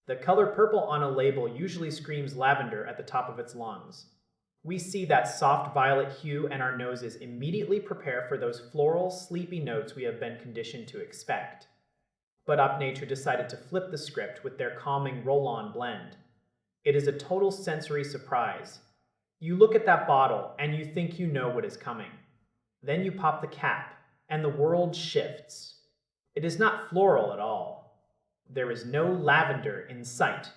The color purple on a label usually screams lavender at the top of its lungs. We see that soft violet hue and our noses immediately prepare for those floral, sleepy notes we have been conditioned to expect. But UpNature decided to flip the script with their calming roll-on blend. It is a total sensory surprise. You look at that bottle and you think you know what is coming. Then you pop the cap, and the world shifts. It is not floral at all. There is no lavender in sight.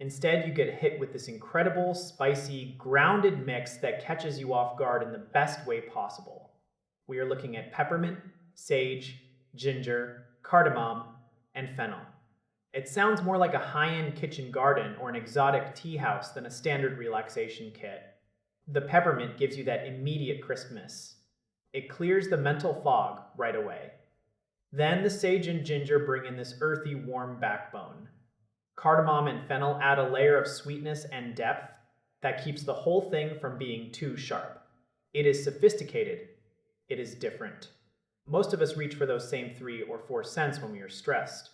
Instead, you get hit with this incredible, spicy, grounded mix that catches you off guard in the best way possible. We are looking at peppermint, sage, ginger, cardamom, and fennel. It sounds more like a high-end kitchen garden or an exotic tea house than a standard relaxation kit. The peppermint gives you that immediate crispness. It clears the mental fog right away. Then the sage and ginger bring in this earthy, warm backbone. Cardamom and fennel add a layer of sweetness and depth that keeps the whole thing from being too sharp. It is sophisticated. It is different. Most of us reach for those same 3 or 4 scents when we are stressed.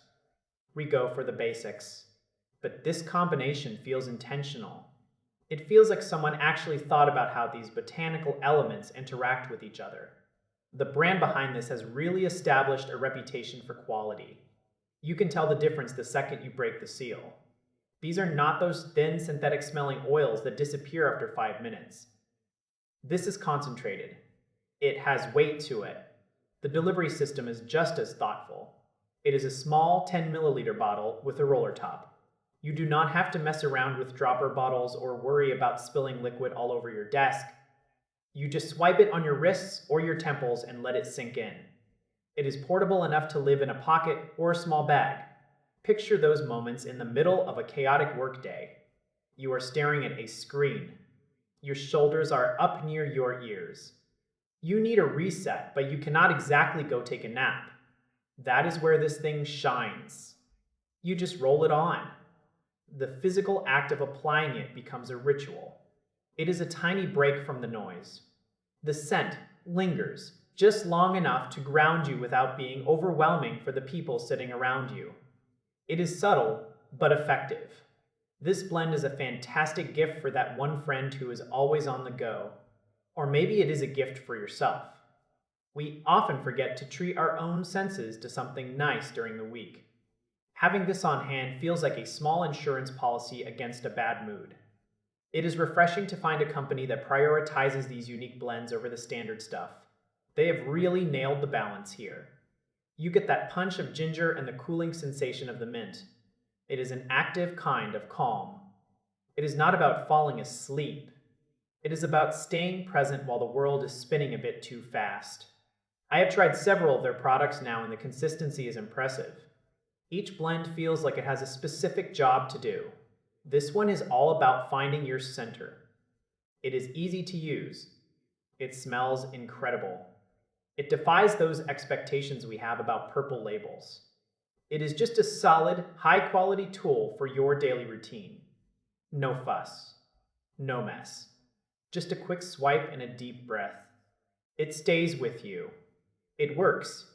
We go for the basics. But this combination feels intentional. It feels like someone actually thought about how these botanical elements interact with each other. The brand behind this has really established a reputation for quality. You can tell the difference the second you break the seal. These are not those thin synthetic smelling oils that disappear after 5 minutes. This is concentrated. It has weight to it. The delivery system is just as thoughtful. It is a small 10 milliliter bottle with a roller top. You do not have to mess around with dropper bottles or worry about spilling liquid all over your desk. You just swipe it on your wrists or your temples and let it sink in. It is portable enough to live in a pocket or a small bag. Picture those moments in the middle of a chaotic workday. You are staring at a screen. Your shoulders are up near your ears. You need a reset, but you cannot exactly go take a nap. That is where this thing shines. You just roll it on. The physical act of applying it becomes a ritual. It is a tiny break from the noise. The scent lingers just long enough to ground you without being overwhelming for the people sitting around you. It is subtle, but effective. This blend is a fantastic gift for that one friend who is always on the go. Or maybe it is a gift for yourself. We often forget to treat our own senses to something nice during the week. Having this on hand feels like a small insurance policy against a bad mood. It is refreshing to find a company that prioritizes these unique blends over the standard stuff. They have really nailed the balance here. You get that punch of ginger and the cooling sensation of the mint. It is an active kind of calm. It is not about falling asleep. It is about staying present while the world is spinning a bit too fast. I have tried several of their products now and the consistency is impressive. Each blend feels like it has a specific job to do. This one is all about finding your center. It is easy to use. It smells incredible. It defies those expectations we have about purple labels. It is just a solid, high-quality tool for your daily routine. No fuss. No mess. Just a quick swipe and a deep breath. It stays with you. It works.